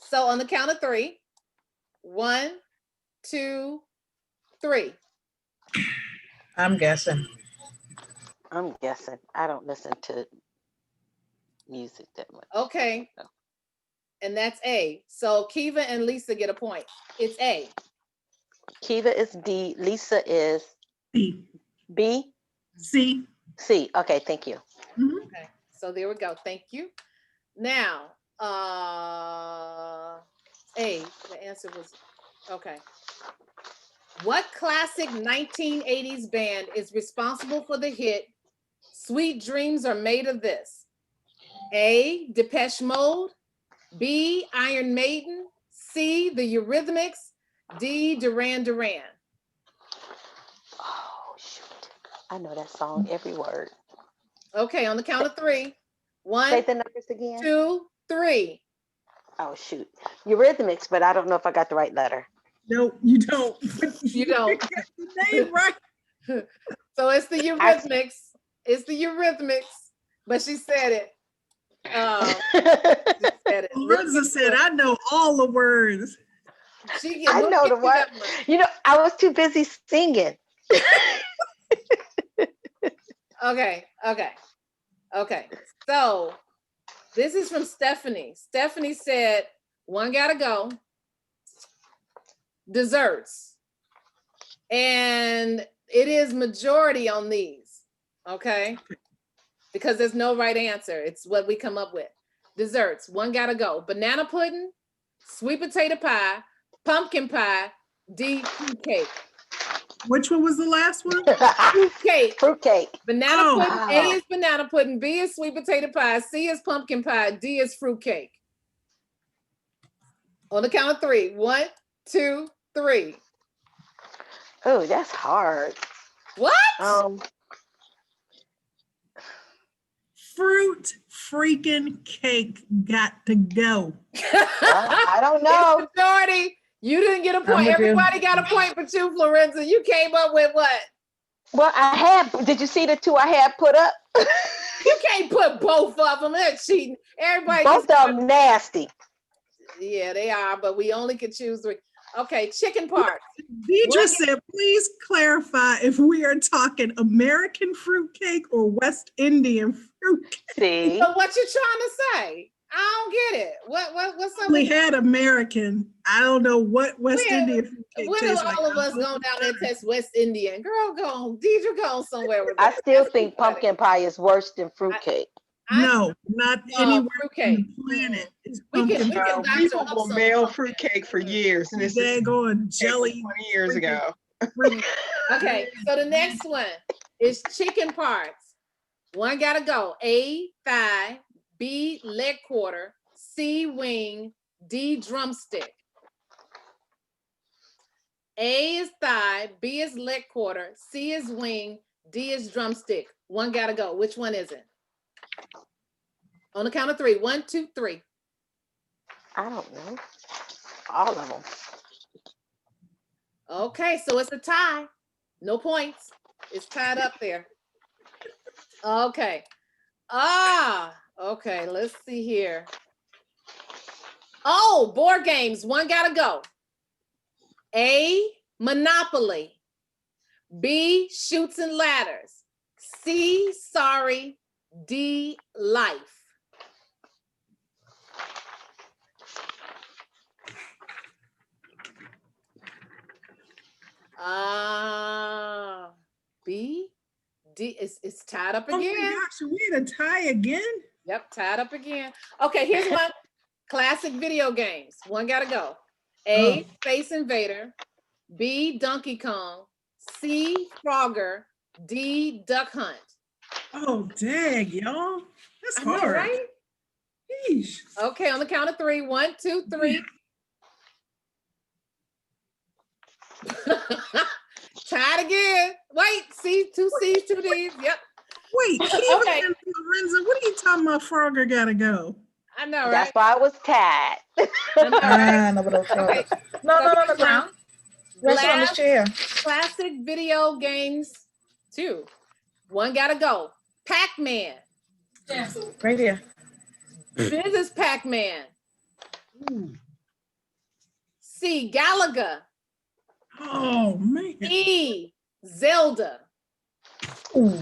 So on the count of 3. 1, 2, 3. I'm guessing. I'm guessing. I don't listen to music that much. Okay. And that's A. So Kiva and Lisa get a point. It's A. Kiva is D. Lisa is C. B. C. C. Okay, thank you. Mhm. Okay. So there we go. Thank you. Now, A. The answer was okay. What classic 1980s band is responsible for the hit Sweet Dreams Are Made of This? A, Depeche Mode. B, Iron Maiden. C, The Eurythmics. D, Duran Duran. Oh, shoot. I know that song, every word. Okay, on the count of 3. Say 1, the numbers again. 2, 3. Oh, shoot. Eurythmics, but I don't know if I got the right letter. No, you don't. You don't. got the name right. So it's the Eurythmics. It's the Eurythmics. but she said it. She said it. Lorenza said, I know all the words. I know the word. You know, I was too busy singing. Okay. So this is from Stephanie. Stephanie said, one gotta go. Desserts. And it is majority on these, okay? Because there's no right answer. It's what we come up with. Desserts, one gotta go. Banana pudding, sweet potato pie, pumpkin pie, D, fruit cake. Which one was the last one? Fruit cake. Fruitcake. Banana pudding, wow. A is banana pudding, B is sweet potato pie, C is pumpkin pie, D is fruit cake. On the count of 3. 1, 2, 3. Oh, that's hard. What? Fruit freaking cake got to go. I don't know. It's majority. You didn't get a point. with you. Everybody got a point but you, Florenza. You came up with what? Well, did you see the 2 I had put up? You can't put both of them. That's cheating. Everybody. Both of them nasty. Yeah, they are, but we only can choose 3. Okay, chicken parts. Deidre said, please clarify if we are talking American fruitcake or West Indian fruitcake. See? So what you trying to say? I don't get it. What's up? We with had American. I don't know what West Indian fruitcake when do tastes like. all of us go down there and test West Indian? Girl, go on. Deidre, go on somewhere with I that. still That's think pathetic. pumpkin pie is worse than fruitcake. No, not anywhere on fruitcake. the planet. It's We can- pumpkin we can pie. People Dr. will Upson mail pumpkin. fruitcake for years, and this is Daggone jelly. 20 years ago. Okay, so the next one is chicken parts. One gotta go. A, thigh, B, leg quarter, C, wing, D, drumstick. A is thigh, B is leg quarter, C is wing, D is drumstick. One gotta go. Which one is it? On the count of 3. 1, 2, 3. I don't know. All of them. Okay, so it's a tie. No points. It's tied up there. Okay. Okay, let's see here. Oh, board games. One gotta go. A, Monopoly. B, Shoots and Ladders. C, Sorry. D, Life. B, D, it's tied up Oh again. my gosh, are we in a tie again? Yep, tied up again. Okay, here's one. Classic video games. One gotta go. A, Space Invader. B, Donkey Kong. C, Frogger. D, Duck Hunt. Oh, dang, y'all. That's I know, hard. right? Sheesh. Okay, on the count of 3. 1, 2, 3. Tied again. Wait, C, 2 C's, 2 D's. Yep. Wait, Kiva Okay. and Lorenza, what are you talking about? Frogger gotta go. I know, right? That's why I was tied. I know, right? No, but no, Okay. no, So on the here's ground. Rest it on this Glass chair. classic video games 2. One gotta go. Pac-Man. Right here. This is Pac-Man. C, Galaga. Oh, man. E, Zelda. Ooh.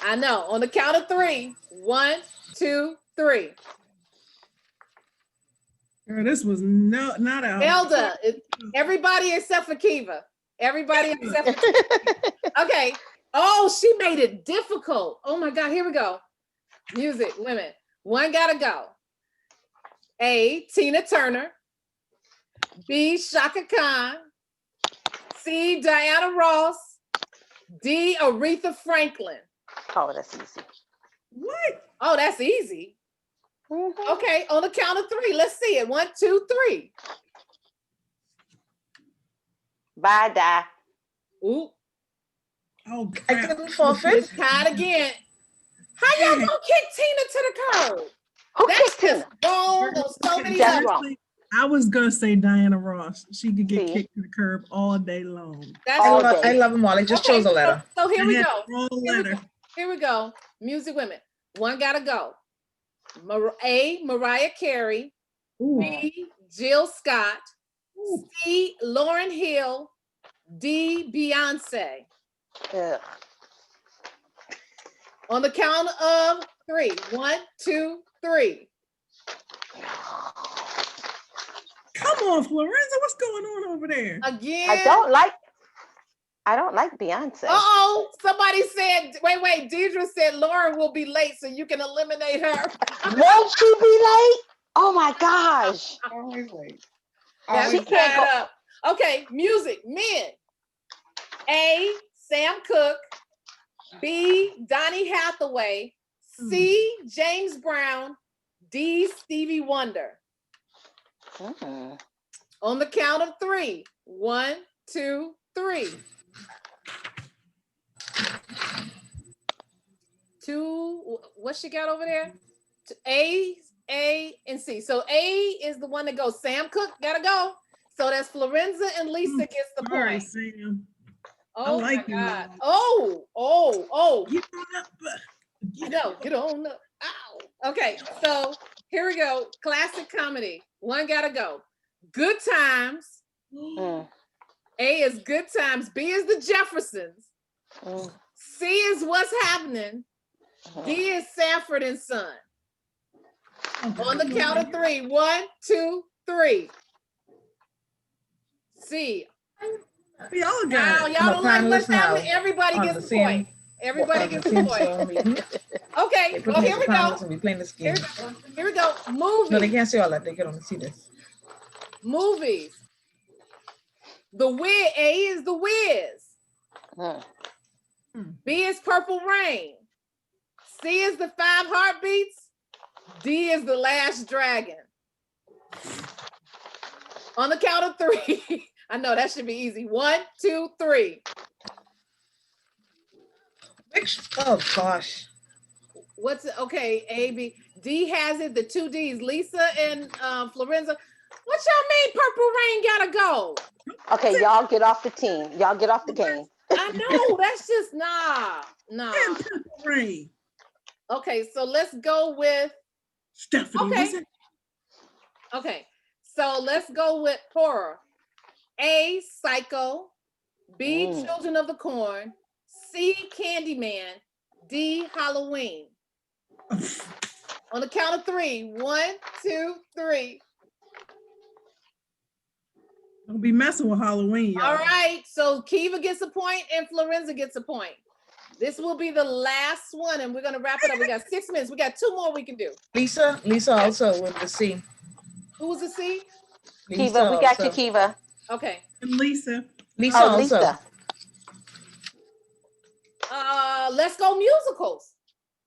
I know. On the count of 3. 1, 2, 3. Girl, this was not a Zelda. Everybody except for Kiva. Everybody except for Okay. Oh, she made it difficult. Oh my God. Here we go. Music, women. One gotta go. A, Tina Turner. B, Shaka Khan. C, Diana Ross. D, Aretha Franklin. Oh, that's easy. What? Oh, that's easy. Mhm. Okay, on the count of 3. Let's see it. 1, 2, 3. Bye, die. Ooh, Oh, I crap. couldn't forfeit. it's tied again. How y'all gonna kick Tina to the curb? Who That's kicked just him? wrong on so many That's levels. wrong. I was gonna say Diana Ross. She could get See? kicked to the curb all day long. That's All I day. love them all. I just okay, chose a letter. So here I we had go. the wrong Here we letter. go. Here we go. Music women. One gotta go. A, Mariah Carey. Ooh. B, Jill Scott. Ooh. C, Lauryn Hill. D, Beyonce. Ugh. On the count of 3. 1, 2, 3. Come on, Florenza, what's going on over there? Again. I don't like Beyonce. Uh-oh, somebody said, wait, Deidre said Lauren will be late, so you can eliminate her. Won't she be late? Oh my gosh. Always late. That's Always She can't tied go- up. Okay, music, men. A, Sam Cooke. B, Donny Hathaway. C, James Brown. D, Stevie Wonder. Mm. On the count of 3. 1, 2, 3. 2, what she got over there? A, and C. So A is the one that goes. Sam Cooke gotta go. So that's Florenza and Lisa gets the All right, point. Sam. Oh like my you. God. Oh. Get on up. No, get on up. Ow. Okay, so here we go. Classic comedy. One gotta go. Good Times. Mm. A is Good Times. B is The Jeffersons. Mm. C is What's Happening. D is Sanford and Son. On the count of 3. 1, 2, 3. C. We all Now, got it. y'all don't like applying What's this now Happening. Everybody on gets the a same- point. Everybody gets a point. Okay, well, here we go. We playing this game. Here we go. No, they Movies. can't see all that. They can only see this. Movies. The Wiz. A is The Wiz. Mm. B is Purple Rain. C is The 5 Heartbeats. D is The Last Dragon. On the count of 3. I know that should be easy. 1, 2, 3. Oh gosh. What's it? Okay? A, B, D has it. The 2 Ds. Lisa and Florenza. What y'all mean? Purple Rain gotta go. Okay, y'all get off the team. Y'all get off the game. I know. That's just nah. And Purple Rain. Okay, so let's go with. Stephanie, Okay. was it? Okay, so let's go with horror. A, Psycho. B, Mm. Children of the Corn. C, Candyman. D, Halloween. On the count of 3. 1, 2, 3. Don't be messing with Halloween, y'all. All right, so Kiva gets a point and Florenza gets a point. This will be the last one, and we're gonna wrap it up. We got 6 minutes. We got 2 more we can do. Lisa also with the C. Who was the C? Kiva, we got you, also. Kiva. Okay. And Lisa. Lisa Oh, also. Lisa. Let's go musicals.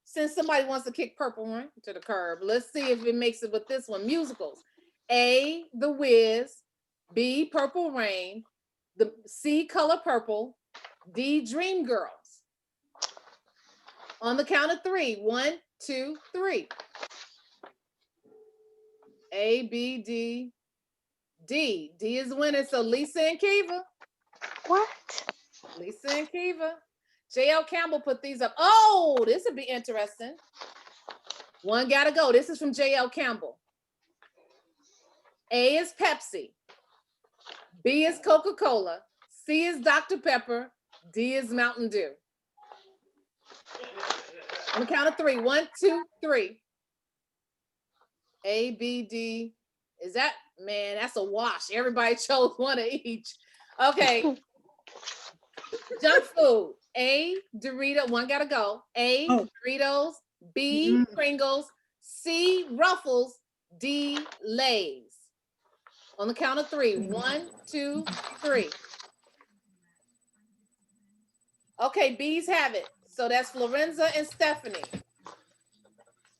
Since somebody wants to kick Purple Rain to the curb, let's see if it makes it with this one. Musicals. A, The Wiz. B, Purple Rain. The C, Color Purple. D, Dreamgirls. On the count of 3. 1, 2, 3. A, B, D. D. D is the winner. So Lisa and Kiva. What? Lisa and Kiva. JL Campbell put these up. Oh, this would be interesting. One gotta go. This is from JL Campbell. A is Pepsi. B is Coca-Cola. C is Dr. Pepper. D is Mountain Dew. On the count of 3. 1, 2, 3. A, B, D. Is that, man, that's a wash. Everybody chose one of each. Okay. Junk food. A, Dorito. One gotta go. A, Doritos. B, Pringles. C, Ruffles. D, Lay's. On the count of 3. 1, 2, 3. Okay, B's have it. So that's Florenza and Stephanie.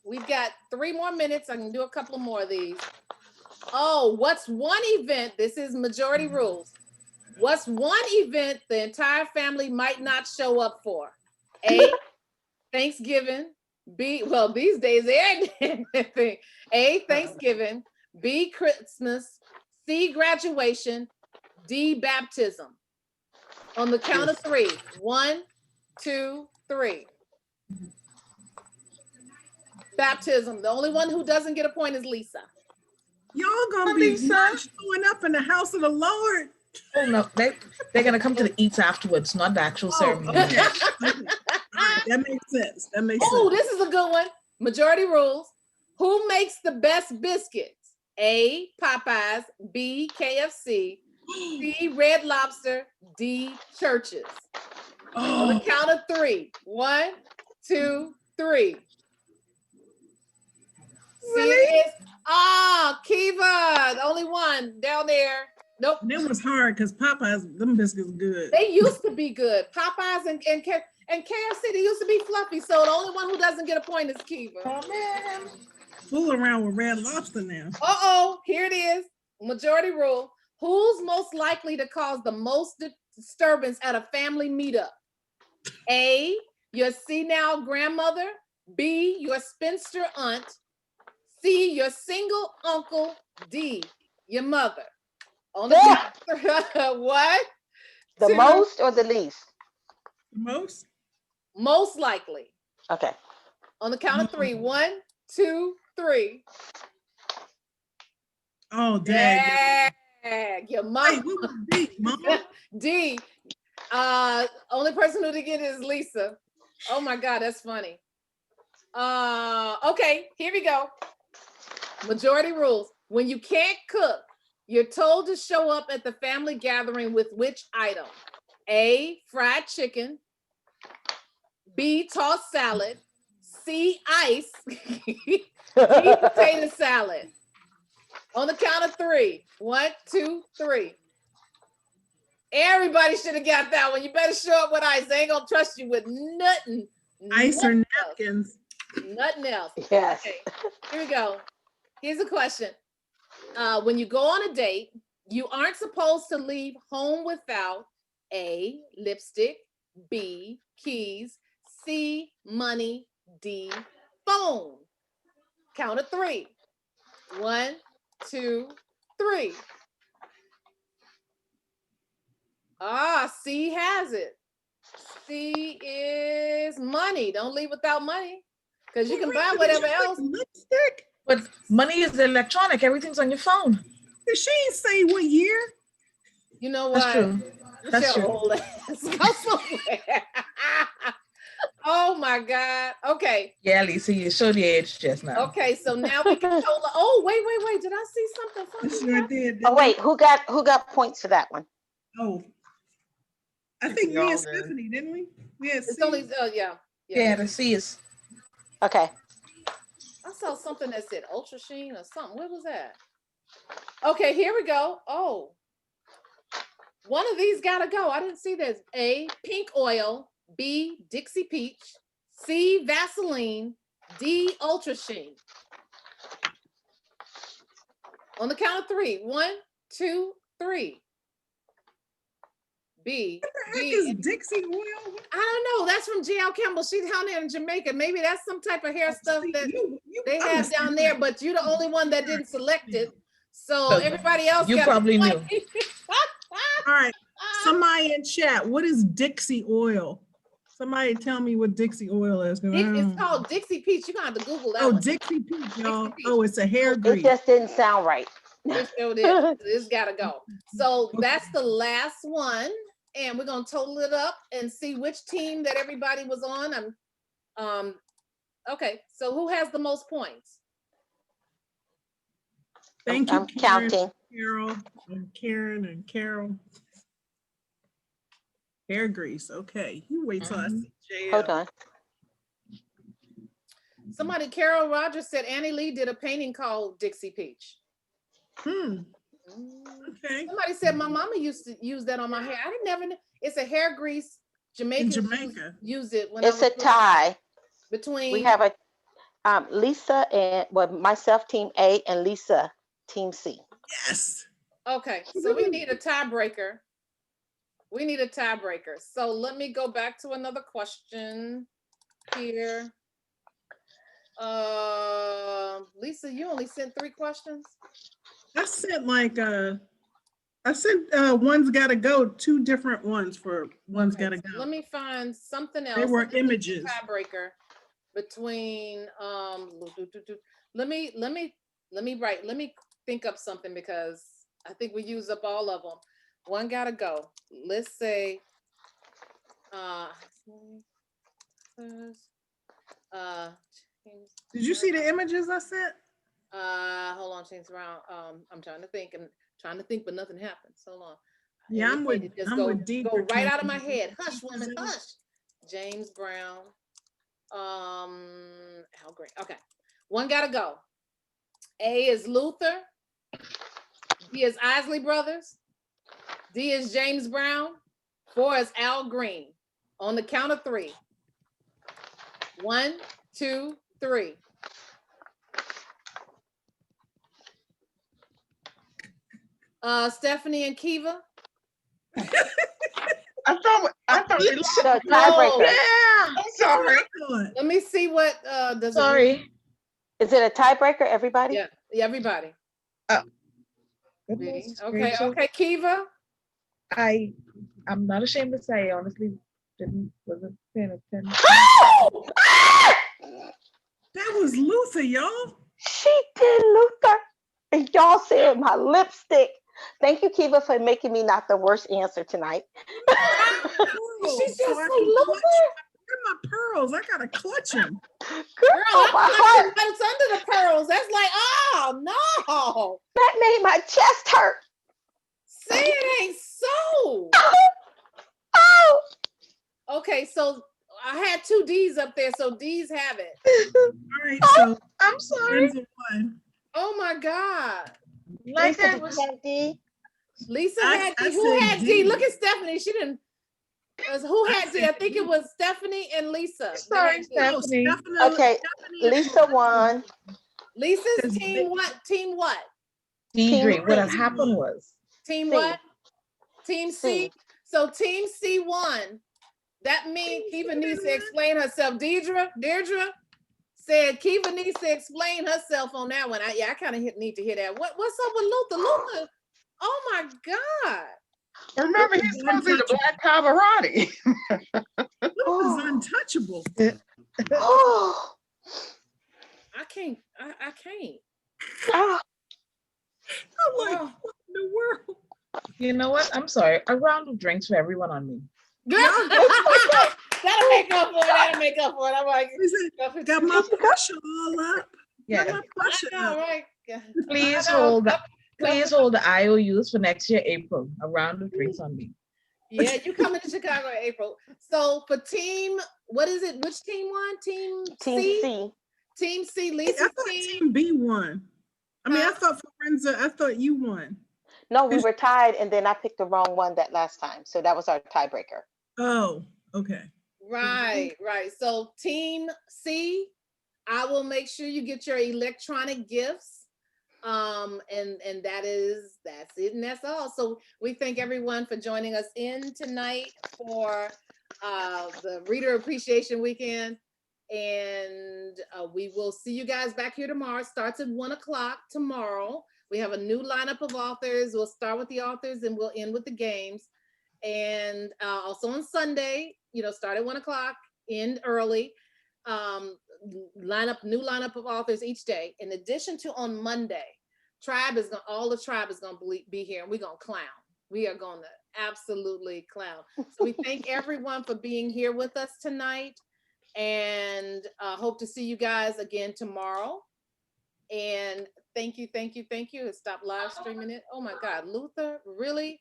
We've got 3 more minutes. I can do a couple more of these. Oh, what's one event? This is majority rules. What's one event the entire family might not show up for? A, Thanksgiving. B, well, these days, everything. A, Thanksgiving. B, Christmas. C, graduation. D, baptism. On the count of 3. 1, 2, 3. baptism. The only one who doesn't get a point is Lisa. Y'all gonna be Lisa. not showing up in the house of the Lord. Oh no, they're gonna come to the eats afterwards, not the actual ceremony. Okay. Okay. All right, that makes sense. That makes Oh, sense. this is a good one. Majority rules. Who makes the best biscuits? A, Popeyes, B, KFC, C, Red Lobster, D, Churches. On the Oh, count of 3. 1, 2, 3. See it is. Ah, Kiva, the only one down there. Nope. that was hard because Popeyes, them biscuits good. They used to be good. Popeyes and KFC, they used to be fluffy. So the only one who doesn't get a point is Kiva. Oh man. Fool around with Red Lobster now. Uh-oh, here it is. Majority rule. Who's most likely to cause the most disturbance at a family meetup? A, your senile grandmother. B, your spinster aunt. C, your single uncle. D, your mother. On the what? The 2, most or the least? Most? most likely. Okay. On the count of 3. 1, 2, 3. Oh, dang. Dag, your Wait, mom. what was D, Mom? D. Only person who did get it is Lisa. Oh my God, that's funny. Okay, here we go. Majority rules. When you can't cook, you're told to show up at the family gathering with which item? A, fried chicken. B, tossed salad. C, ice. D, potato salad. On the count of 3. 1, 2, 3. Everybody should have got that one. You better show up with ice. They ain't gonna trust you with nothing. Ice or nothing napkins? else. Nothing else. Yes. Okay, here we go. Here's a question. When you go on a date, you aren't supposed to leave home without A, lipstick, B, keys, C, money, D, phone. Count of 3. 1, 2, 3. Ah, C has it. C is money. Don't leave without money because you can buy whatever else. Lipstick? But money is electronic. Everything's on your phone. She ain't say what year. You know what? That's true. With That's your true. old ass. Go somewhere. Oh my God. Okay. Yeah, Lisa, you showed your age just now. Okay. So now we can tell. Oh, wait. Did I see something I funny? sure did. Oh wait, who got points for that one? Oh, I Think think we me all and did. Stephanie, didn't we? We had It's C. only, yeah. Yeah, the C is. Okay. I saw something that said Ultra Sheen or something. What was that? Okay, here we go. Oh, one of these gotta go. I didn't see this. A, pink oil. B, Dixie Peach. C, Vaseline. D, Ultra Sheen. On the count of 3. 1, 2, 3. B. What the heck B. is Dixie oil? I don't know. That's from J.L. Campbell. She's down there in Jamaica. Maybe that's some type of hair stuff that they have down there, but you're the only one that didn't select it. So So everybody else you got probably the knew. point. All right, somebody in chat, what is Dixie oil? Somebody tell me what Dixie oil is. 'Cause I It's don't- called Dixie Peach. You're gonna have to Google that Oh, one. Dixie Peach, y'all. Peach. Oh, it's a hair It grease. just didn't sound right. It sure did. It's gotta go. So that's the last one. And we're gonna total it up and see which team that everybody was on. Okay, so who has the most points? Thank you, I'm Karen, counting. Carol, and Karen and Carol. Hair grease. Okay, you wait till I see JL. Hold on. Somebody, Carol Rogers said Annie Lee did a painting called Dixie Peach. Okay. Somebody said my mama used to use that on my hair. I didn't never know. It's a hair grease. Jamaicans Jamaica. use it when It's a tie. between. We have a Lisa and myself team A and Lisa team C. Yes. Okay, so we need a tiebreaker. We need a tiebreaker. So let me go back to another question here. Lisa, you only sent 3 questions. I sent one's gotta go, 2 different ones for one's Okay, gotta so go. let me find something else. They were Let me do images. Tiebreaker. between let me think up something because I think we used up all of them. One gotta go. Let's say uh Did you see the images I sent? hold on, change around. I'm trying to think, but nothing happens. Hold on. Yeah, I'm with Just I'm go with D. go right out of my head. Hush, woman, hush. James Brown. Al Green. Okay. One gotta go. A is Luther. B is Isley Brothers. D is James Brown. 4 is Al Green. On the count of 3. 1, 2, 3. Stephanie and Kiva. I thought it The tiebreaker. Yeah. I'm sorry. Let me see what does Sorry. Is it a tiebreaker, everybody? Yeah, everybody. Goodness Okay, gracious. okay, Kiva. I'm not ashamed to say I honestly wasn't paying attention. That was Luther, y'all. She did Luther. And y'all said my lipstick. Thank you, Kiva, for making me not the worst answer tonight. She just say Luther. Where are my pearls? I gotta clutch them. Girl, Oh, I'm my clutching heart. what's under the pearls. That's like, oh no. That made my chest hurt. See, it ain't so. Oh. Okay, so I had 2 D's up there, so D's have it. All right, so I'm sorry. Lorenzo won. Oh my God. Like Lisa, I did was. you have D? Lisa I- had I D. Who said had D? D. Look at Stephanie. She didn't. Who had D? I think it was Stephanie and Lisa. They Sorry, had D. No, Stephanie. Okay, Lisa won. Lisa's team what? Team what? Deidre, what had Team happened one. was Team C. what? Team C. C. So Team C won. That means Kiva needs to explain herself. Deirdre said Kiva needs to explain herself on that one. I kind of need to hear that. What's up with Luther? Luther, oh my God. Remember, he's supposed to be the Black Cavalry. Luther's untouchable. Oh. I can't. I can't. Ah. I'm like, Oh. what in the world? you know what? I'm sorry. A round of drinks for everyone on me. That'll make up for it. That'll make up for it. I'm like, He said, got my pressure all up. Yeah. Got my pressure I know, up. right? Please I know. hold the IOUs for next year, April. A round of drinks on me. Yeah, you coming to Chicago in April. So for team, what is it? Which team won? Team Team C? Team C, I Lisa's thought team. Team B won. I mean, I Huh? thought Forenza, I thought you won. No, we were tied, and then I picked the wrong one that last time. So that was our tiebreaker. Oh, okay. Right. So team C, I will make sure you get your electronic gifts. And that's it, and that's all. So we thank everyone for joining us in tonight for the Reader Appreciation Weekend. And we will see you guys back here tomorrow. It starts at 1 o'clock tomorrow. We have a new lineup of authors. We'll start with the authors and we'll end with the games. And also on Sunday, start at 1 o'clock, end early. New lineup of authors each day. In addition to on Monday, all the tribe is gonna be here, and we're gonna clown. We are gonna absolutely clown. So we thank everyone for being here with us tonight, and hope to see you guys again tomorrow. And thank you. Stop live streaming it. Oh my God, Luther, really?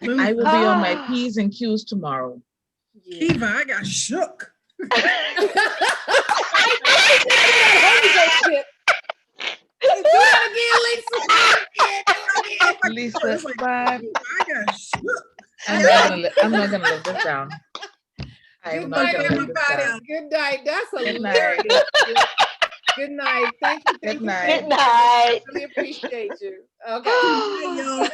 I will be on my P's and Q's tomorrow. Yeah. Kiva, I got shook. Do that again, Lisa. Lisa, bye. I got shook. I'm not gonna live this down. Good night, everybody. Good night. That's hilarious. Good night. Thank you. Good night. Good night. Really appreciate you. Okay. Hey, y'all.